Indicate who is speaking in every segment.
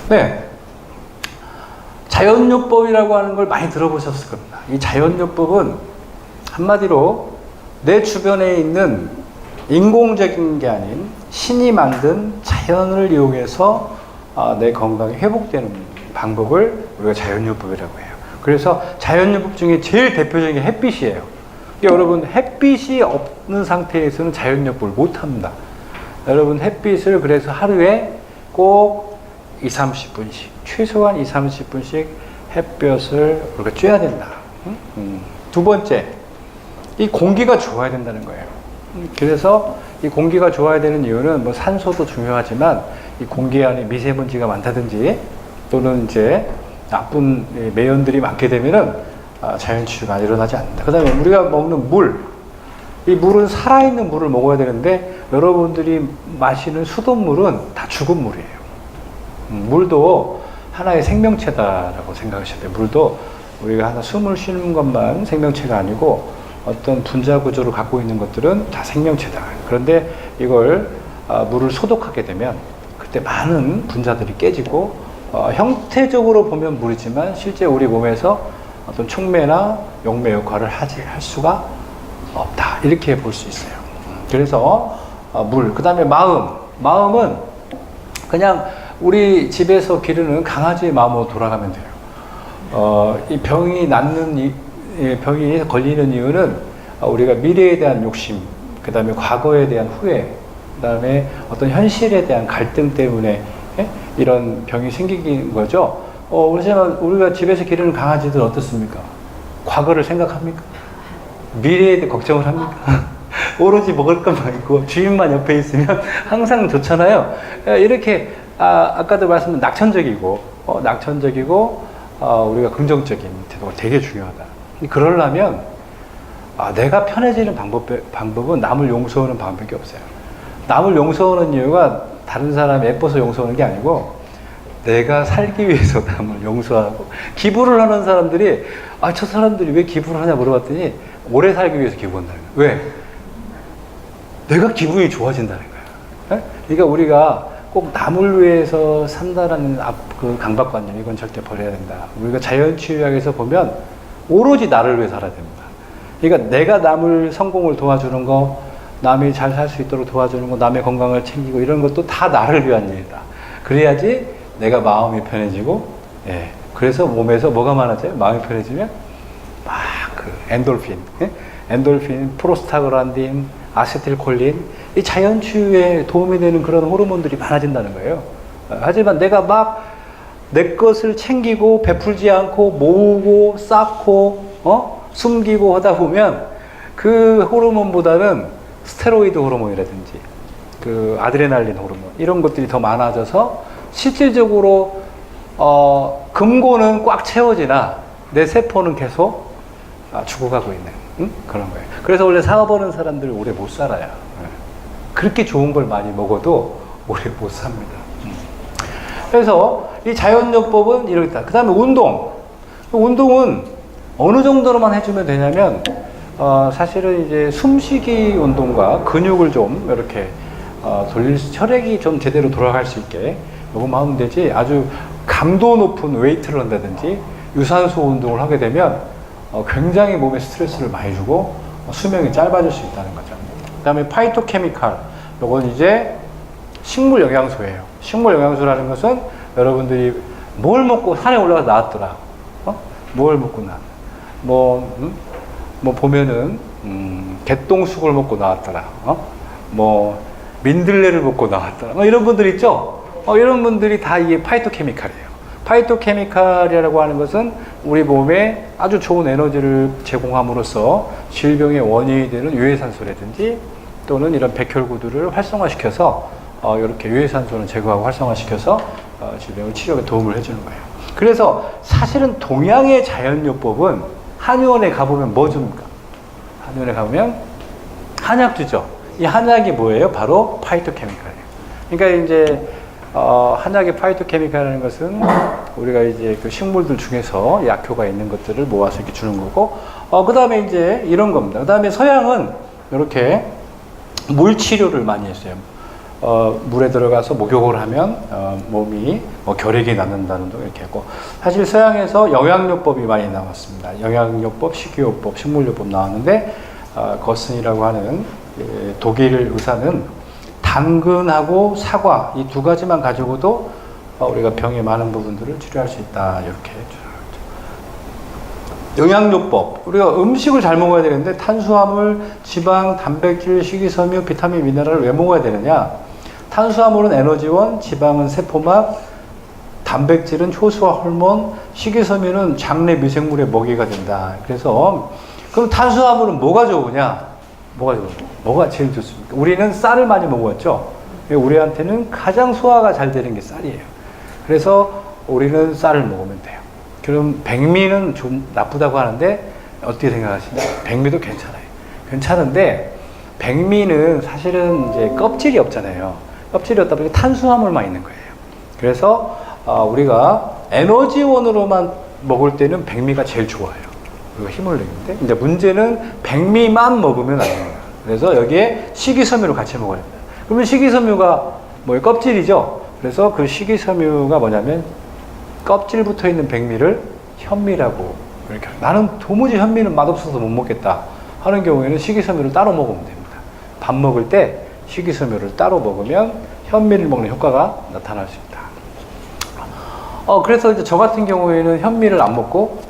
Speaker 1: 네. 자연요법이라고 하는 걸 많이 들어보셨을 겁니다. 이 자연요법은 한마디로 내 주변에 있는 인공적인 게 아닌 신이 만든 자연을 이용해서 내 건강이 회복되는 방법을 우리가 자연요법이라고 해요. 그래서 자연요법 중에 제일 대표적인 게 햇빛이에요. 여러분, 햇빛이 없는 상태에서는 자연요법을 못합니다. 여러분, 햇빛을 그래서 하루에 꼭 20-30분씩, 최소한 20-30분씩 햇볕을 우리가 쬐야 된다. 두 번째, 이 공기가 좋아야 된다는 거예요. 그래서 이 공기가 좋아야 되는 이유는 뭐 산소도 중요하지만 이 공기 안에 미세먼지가 많다든지 또는 이제 나쁜 매연들이 많게 되면은 자연치유가 일어나지 않는다. 그 다음에 우리가 먹는 물, 이 물은 살아있는 물을 먹어야 되는데 여러분들이 마시는 수돗물은 다 죽은 물이에요. 물도 하나의 생명체다라고 생각하셔야 돼요. 물도 우리가 하나 숨을 쉬는 것만 생명체가 아니고 어떤 분자 구조를 갖고 있는 것들은 다 생명체다. 그런데 이걸 물을 소독하게 되면 그때 많은 분자들이 깨지고 형태적으로 보면 물이지만 실제 우리 몸에서 어떤 촉매나 용매 역할을 할 수가 없다. 이렇게 볼 수 있어요. 그래서 물, 그 다음에 마음은 그냥 우리 집에서 기르는 강아지의 마음으로 돌아가면 돼요. 이 병이 병이 걸리는 이유는 우리가 미래에 대한 욕심, 그 다음에 과거에 대한 후회, 그 다음에 어떤 현실에 대한 갈등 때문에 이런 병이 생기는 거죠. 우리가 집에서 기르는 강아지들 어떻습니까? 과거를 생각합니까? 미래에 대해 걱정을 합니까? 오로지 먹을 것만 있고 주인만 옆에 있으면 항상 좋잖아요. 이렇게 아까도 말씀드린 낙천적이고 우리가 긍정적인 태도가 되게 중요하다. 그러려면 내가 편해지는 방법은 남을 용서하는 방법밖에 없어요. 남을 용서하는 이유가 다른 사람 예뻐서 용서하는 게 아니고 내가 살기 위해서 남을 용서하고, 기부를 하는 사람들이 저 사람들이 왜 기부를 하냐 물어봤더니 오래 살기 위해서 기부한다는 거예요. 왜? 내가 기분이 좋아진다는 거예요. 그러니까 우리가 꼭 남을 위해서 산다라는 그 강박관념, 이건 절대 버려야 된다. 우리가 자연치유학에서 보면 오로지 나를 위해 살아야 됩니다. 그러니까 내가 남을 성공을 도와주는 거, 남이 잘 살 수 있도록 도와주는 거, 남의 건강을 챙기고 이런 것도 다 나를 위한 일이다. 그래야지 내가 마음이 편해지고, 그래서 몸에서 뭐가 많아져요? 마음이 편해지면 막 그 엔돌핀, 프로스타글란딘, 아세틸콜린, 이 자연치유에 도움이 되는 그런 호르몬들이 많아진다는 거예요. 하지만 내가 막 내 것을 챙기고 베풀지 않고 모으고 쌓고 숨기고 하다 보면 그 호르몬보다는 스테로이드 호르몬이라든지 그 아드레날린 호르몬 이런 것들이 더 많아져서 실질적으로 금고는 꽉 채워지나 내 세포는 계속 죽어가고 있는 그런 거예요. 그래서 원래 사업하는 사람들이 오래 못 살아요. 그렇게 좋은 걸 많이 먹어도 오래 못 삽니다. 그래서 이 자연요법은 이렇다. 그 다음에 운동은 어느 정도로만 해주면 되냐면 사실은 이제 숨쉬기 운동과 근육을 좀 이렇게 혈액이 좀 제대로 돌아갈 수 있게 요거만 하면 되지, 아주 감도 높은 웨이트를 한다든지 유산소 운동을 하게 되면 굉장히 몸에 스트레스를 많이 주고 수명이 짧아질 수 있다는 거죠. 그 다음에 파이토케미칼, 요건 이제 식물 영양소예요. 식물 영양소라는 것은 여러분들이 뭘 먹고 산에 올라가서 나왔더라. 뭘 먹고 나. 뭐 보면은 개똥쑥을 먹고 나왔더라. 민들레를 먹고 나왔더라. 이런 분들 있죠. 이런 분들이 다 이게 파이토케미칼이에요. 파이토케미칼이라고 하는 것은 우리 몸에 아주 좋은 에너지를 제공함으로써 질병의 원인이 되는 유해산소라든지 또는 이런 백혈구들을 활성화시켜서 이렇게 유해산소를 제거하고 활성화시켜서 질병을 치료에 도움을 해주는 거예요. 그래서 사실은 동양의 자연요법은 한의원에 가보면 뭐 줍니까? 한의원에 가보면 한약 주죠. 이 한약이 뭐예요? 바로 파이토케미칼이에요. 그러니까 이제 한약의 파이토케미칼이라는 것은 우리가 이제 그 식물들 중에서 약효가 있는 것들을 모아서 이렇게 주는 거고, 그 다음에 이제 이런 겁니다. 그 다음에 서양은 이렇게 물 치료를 많이 했어요. 물에 들어가서 목욕을 하면 몸이 결핵이 낫는다는 등 이렇게 했고, 사실 서양에서 영양요법이 많이 나왔습니다. 영양요법, 식이요법, 식물요법 나왔는데 거슨이라고 하는 독일 의사는 당근하고 사과 이 두 가지만 가지고도 우리가 병의 많은 부분들을 치료할 수 있다, 이렇게 영양요법, 우리가 음식을 잘 먹어야 되는데 탄수화물, 지방, 단백질, 식이섬유, 비타민, 미네랄을 왜 먹어야 되느냐? 탄수화물은 에너지원, 지방은 세포막, 단백질은 효소와 호르몬, 식이섬유는 장내 미생물의 먹이가 된다. 그래서 그럼 탄수화물은 뭐가 좋으냐? 뭐가 제일 좋습니까? 우리는 쌀을 많이 먹었죠. 우리한테는 가장 소화가 잘 되는 게 쌀이에요. 그래서 우리는 쌀을 먹으면 돼요. 그럼 백미는 좀 나쁘다고 하는데 어떻게 생각하시나요? 백미도 괜찮은데 백미는 사실은 이제 껍질이 없잖아요. 껍질이 없다 보니까 탄수화물만 있는 거예요. 그래서 우리가 에너지원으로만 먹을 때는 백미가 제일 좋아요. 그리고 힘을 내는데, 근데 문제는 백미만 먹으면 안 돼요. 그래서 여기에 식이섬유를 같이 먹어야 됩니다. 그러면 식이섬유가 뭐예요? 껍질이죠. 그래서 그 식이섬유가 뭐냐면 껍질 붙어 있는 백미를 현미라고, 이렇게 나는 도무지 현미는 맛없어서 못 먹겠다 하는 경우에는 식이섬유를 따로 먹으면 됩니다. 밥 먹을 때 식이섬유를 따로 먹으면 현미를 먹는 효과가 나타날 수 있다. 그래서 이제 저 같은 경우에는 현미를 안 먹고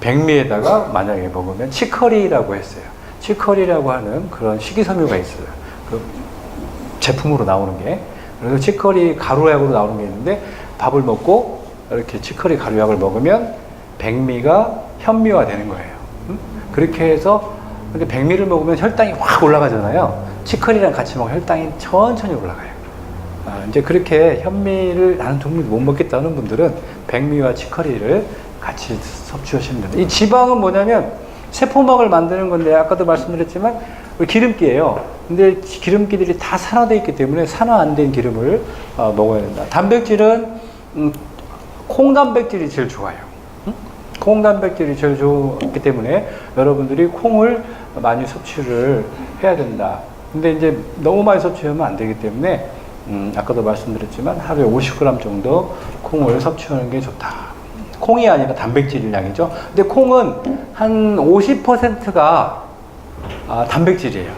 Speaker 1: 백미에다가 만약에 먹으면 치커리라고 했어요. 치커리라고 하는 그런 식이섬유가 있어요. 그 제품으로 나오는 게. 그래서 치커리 가루약으로 나오는 게 있는데 밥을 먹고 이렇게 치커리 가루약을 먹으면 백미가 현미화 되는 거예요. 그렇게 해서 근데 백미를 먹으면 혈당이 확 올라가잖아요. 치커리랑 같이 먹으면 혈당이 천천히 올라가요. 이제 그렇게 현미를 나는 정말 못 먹겠다는 분들은 백미와 치커리를 같이 섭취하시면 됩니다. 이 지방은 뭐냐면 세포막을 만드는 건데 아까도 말씀드렸지만 기름기예요. 근데 기름기들이 다 산화되어 있기 때문에 산화 안 된 기름을 먹어야 된다. 단백질은 콩 단백질이 제일 좋아요. 콩 단백질이 제일 좋기 때문에 여러분들이 콩을 많이 섭취를 해야 된다. 근데 이제 너무 많이 섭취하면 안 되기 때문에 아까도 말씀드렸지만 하루에 50g 정도 콩을 섭취하는 게 좋다. 콩이 아니라 단백질 양이죠. 근데 콩은 한 50%가 단백질이에요.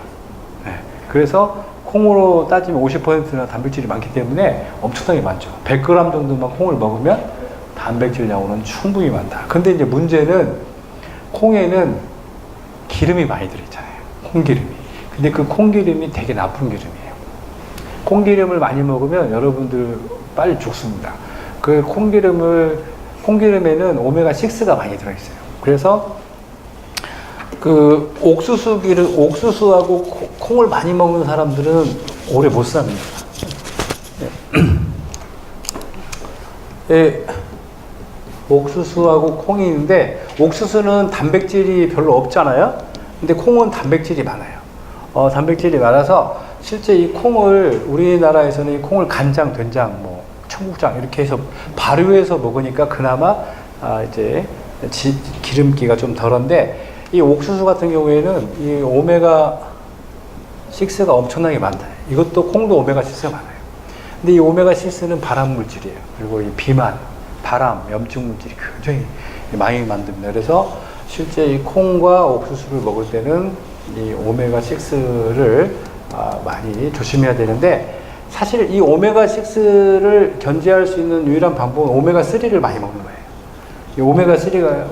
Speaker 1: 네. 그래서 콩으로 따지면 50%나 단백질이 많기 때문에 엄청나게 많죠. 100g 정도만 콩을 먹으면 단백질 양으로는 충분히 많다. 근데 이제 문제는 콩에는 기름이 많이 들어있잖아요. 콩기름이. 근데 그 콩기름이 되게 나쁜 기름이에요. 콩기름을 많이 먹으면 여러분들 빨리 죽습니다. 그 콩기름에는 오메가6가 많이 들어있어요. 그래서 그 옥수수하고 콩을 많이 먹는 사람들은 오래 못 삽니다. 네. 옥수수하고 콩이 있는데 옥수수는 단백질이 별로 없잖아요. 근데 콩은 단백질이 많아요. 단백질이 많아서 실제 이 콩을 우리나라에서는 이 콩을 간장, 된장, 청국장 이렇게 해서 발효해서 먹으니까 그나마 이제 기름기가 좀 덜한데 이 옥수수 같은 경우에는 이 오메가6가 엄청나게 많다. 이것도 콩도 오메가6가 많아요. 근데 이 오메가6는 발암 물질이에요. 그리고 이 비만, 발암, 염증 물질이 굉장히 많이 만듭니다. 그래서 실제 이 콩과 옥수수를 먹을 때는 이 오메가6를 많이 조심해야 되는데 사실 이 오메가6를 견제할 수 있는 유일한 방법은 오메가3를 많이 먹는 거예요. 이 오메가3가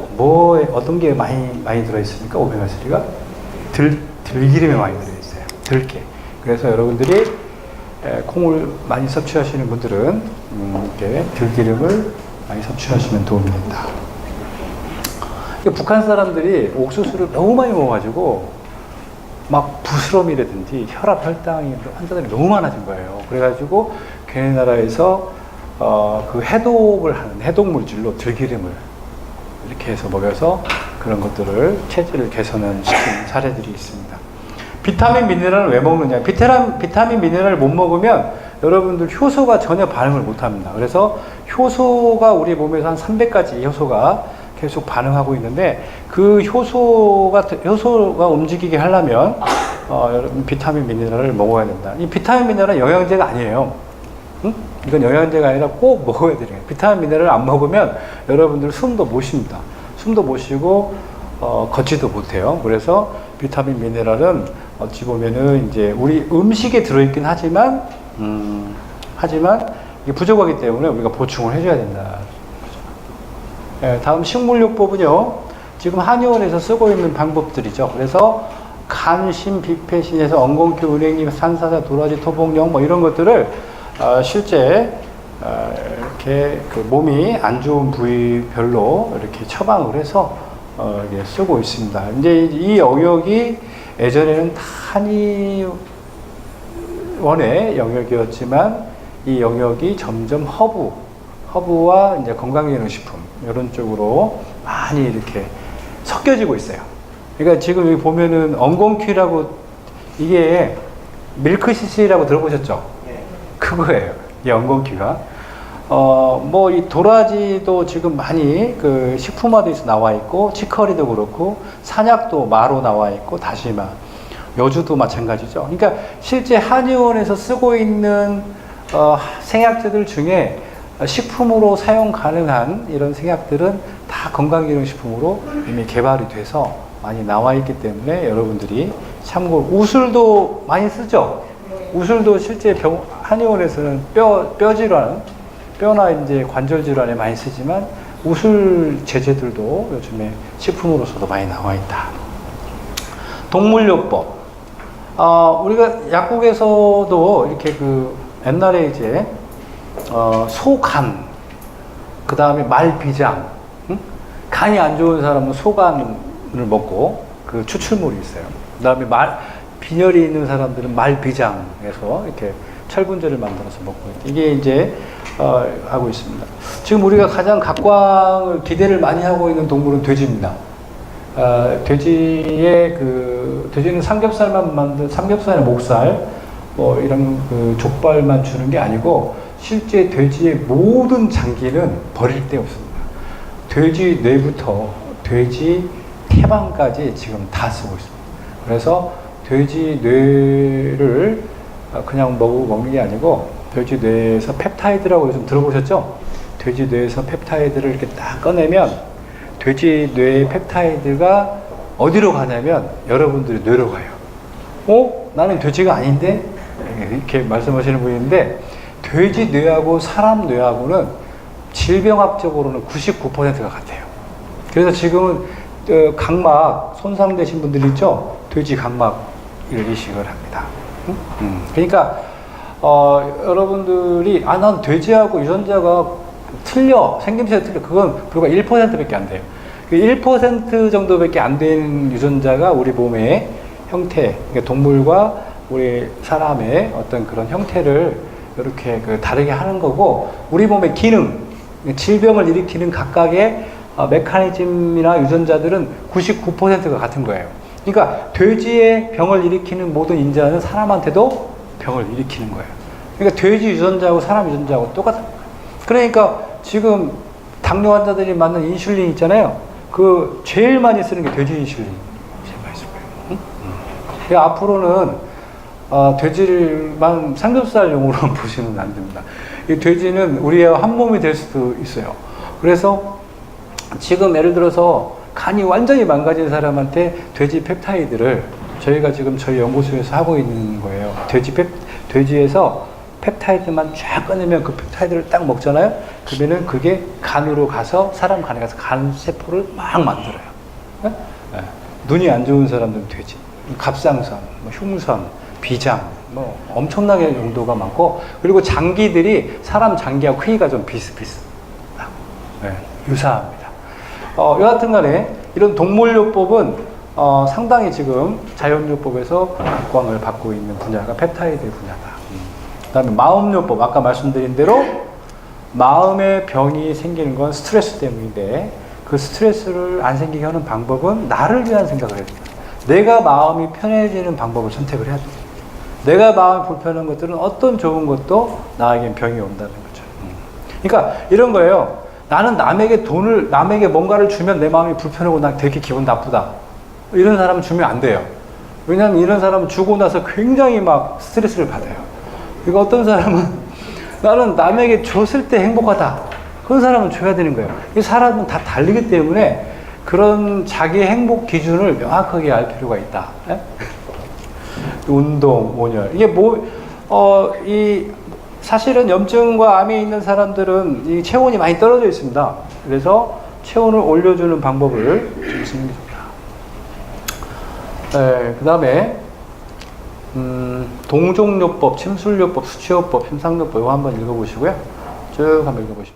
Speaker 1: 어떤 게 많이 들어있습니까? 오메가3가? 들기름에 많이 들어있어요. 들깨. 그래서 여러분들이 콩을 많이 섭취하시는 분들은 이렇게 들기름을 많이 섭취하시면 도움이 된다. 북한 사람들이 옥수수를 너무 많이 먹어가지고 막 부스럼이라든지 혈당이 환자들이 너무 많아진 거예요. 그래가지고 걔네 나라에서 그 해독을 하는 해독 물질로 들기름을 이렇게 해서 먹여서 그런 것들을 체질을 개선시킨 사례들이 있습니다. 비타민 미네랄을 왜 먹느냐? 비타민 미네랄을 못 먹으면 여러분들 효소가 전혀 반응을 못 합니다. 그래서 효소가 우리 몸에서 한 300가지 효소가 계속 반응하고 있는데 그 효소가 움직이게 하려면 여러분 비타민 미네랄을 먹어야 된다. 이 비타민 미네랄은 영양제가 아니에요. 응? 이건 영양제가 아니라 꼭 먹어야 돼요. 비타민 미네랄을 안 먹으면 여러분들 숨도 못 쉽니다. 숨도 못 쉬고 걷지도 못해요. 그래서 비타민 미네랄은 어찌 보면은 이제 우리 음식에 들어있긴 하지만 이게 부족하기 때문에 우리가 보충을 해줘야 된다. 네, 다음 식물요법은요. 지금 한의원에서 쓰고 있는 방법들이죠. 그래서 간신, 비패신에서 엉겅퀴, 은행잎, 산사자, 도라지, 토복령 뭐 이런 것들을 실제 이렇게 그 몸이 안 좋은 부위별로 이렇게 처방을 해서 이렇게 쓰고 있습니다. 이제 이 영역이 예전에는 한의원의 영역이었지만 이 영역이 점점 허브와 이제 건강기능식품 이런 쪽으로 많이 이렇게 섞여지고 있어요. 그러니까 지금 여기 보면은 엉겅퀴라고 이게 밀크시슬이라고 들어보셨죠? 네. 그거예요. 이 엉겅퀴가. 뭐 이 도라지도 지금 많이 그 식품화돼서 나와 있고 치커리도 그렇고 산약도 마로 나와 있고 다시마, 여주도 마찬가지죠. 그러니까 실제 한의원에서 쓰고 있는 생약제들 중에 식품으로 사용 가능한 이런 생약들은 다 건강기능식품으로 이미 개발이 돼서 많이 나와 있기 때문에 여러분들이 참고로 우술도 많이 쓰죠. 우술도 실제 한의원에서는 뼈 질환, 뼈나 이제 관절 질환에 많이 쓰지만 우술 제제들도 요즘에 식품으로서도 많이 나와 있다. 동물요법. 우리가 약국에서도 이렇게 그 옛날에 이제 소간, 그 다음에 말비장, 응? 간이 안 좋은 사람은 소간을 먹고 그 추출물이 있어요. 그 다음에 빈혈이 있는 사람들은 말비장에서 이렇게 철분제를 만들어서 먹고 있다. 이게 이제 하고 있습니다. 지금 우리가 가장 각광을 기대를 많이 하고 있는 동물은 돼지입니다. 돼지는 삼겹살이나 목살, 뭐 이런 그 족발만 주는 게 아니고 실제 돼지의 모든 장기는 버릴 데 없습니다. 돼지 뇌부터 돼지 태반까지 지금 다 쓰고 있습니다. 그래서 돼지 뇌를 그냥 먹는 게 아니고 돼지 뇌에서 펩타이드라고 요즘 들어보셨죠? 돼지 뇌에서 펩타이드를 이렇게 딱 꺼내면 돼지 뇌의 펩타이드가 어디로 가냐면 여러분들의 뇌로 가요. 나는 돼지가 아닌데? 이렇게 말씀하시는 분인데 돼지 뇌하고 사람 뇌하고는 질병학적으로는 99%가 같아요. 그래서 지금은 각막 손상되신 분들 있죠? 돼지 각막을 이식을 합니다. 그러니까 여러분들이 난 돼지하고 유전자가 틀려, 생김새가 틀려. 그건 불과 1%밖에 안 돼요. 그 1% 정도밖에 안 되는 유전자가 우리 몸의 형태, 그러니까 동물과 우리 사람의 어떤 그런 형태를 이렇게 다르게 하는 거고, 우리 몸의 기능, 질병을 일으키는 각각의 메커니즘이나 유전자들은 99%가 같은 거예요. 그러니까 돼지의 병을 일으키는 모든 인자는 사람한테도 병을 일으키는 거예요. 그러니까 돼지 유전자하고 사람 유전자하고 똑같은 거예요. 그러니까 지금 당뇨 환자들이 맞는 인슐린 있잖아요. 그 제일 많이 쓰는 게 돼지 인슐린. 제일 많이 쓸 거예요. 그러니까 앞으로는 돼지를만 삼겹살용으로 보시면 안 됩니다. 이 돼지는 우리와 한 몸이 될 수도 있어요. 그래서 지금 예를 들어서 간이 완전히 망가진 사람한테 돼지 펩타이드를 저희가 지금 저희 연구소에서 하고 있는 거예요. 돼지에서 펩타이드만 쫙 꺼내면 그 펩타이드를 딱 먹잖아요. 그러면은 그게 간으로 가서 사람 간에 가서 간 세포를 막 만들어요. 네? 네. 눈이 안 좋은 사람들은 돼지, 갑상선, 흉선, 비장, 뭐 엄청나게 용도가 많고, 그리고 장기들이 사람 장기하고 크기가 좀 비슷비슷하고 네, 유사합니다. 여하튼 간에 이런 동물요법은 상당히 지금 자연요법에서 각광을 받고 있는 분야가 펩타이드 분야다. 그 다음에 마음요법, 아까 말씀드린 대로 마음의 병이 생기는 건 스트레스 때문인데 그 스트레스를 안 생기게 하는 방법은 나를 위한 생각을 해야 됩니다. 내가 마음이 편해지는 방법을 선택을 해야 됩니다. 내가 마음이 불편한 것들은 어떤 좋은 것도 나에겐 병이 온다는 거죠. 그러니까 이런 거예요. 나는 남에게 뭔가를 주면 내 마음이 불편하고 난 되게 기분 나쁘다. 이런 사람은 주면 안 돼요. 왜냐하면 이런 사람은 주고 나서 굉장히 막 스트레스를 받아요. 그러니까 어떤 사람은 나는 남에게 줬을 때 행복하다. 그런 사람은 줘야 되는 거예요. 이 사람은 다 다르기 때문에 그런 자기 행복 기준을 명확하게 알 필요가 있다. 예? 운동, 온열. 이게 사실은 염증과 암이 있는 사람들은 이 체온이 많이 떨어져 있습니다. 그래서 체온을 올려주는 방법을 좀 쓰는 게 좋다. 네, 그 다음에, 동종요법, 침술요법, 수치요법, 심상요법, 이거 한번 읽어보시고요. 쭉 한번 읽어보십시오.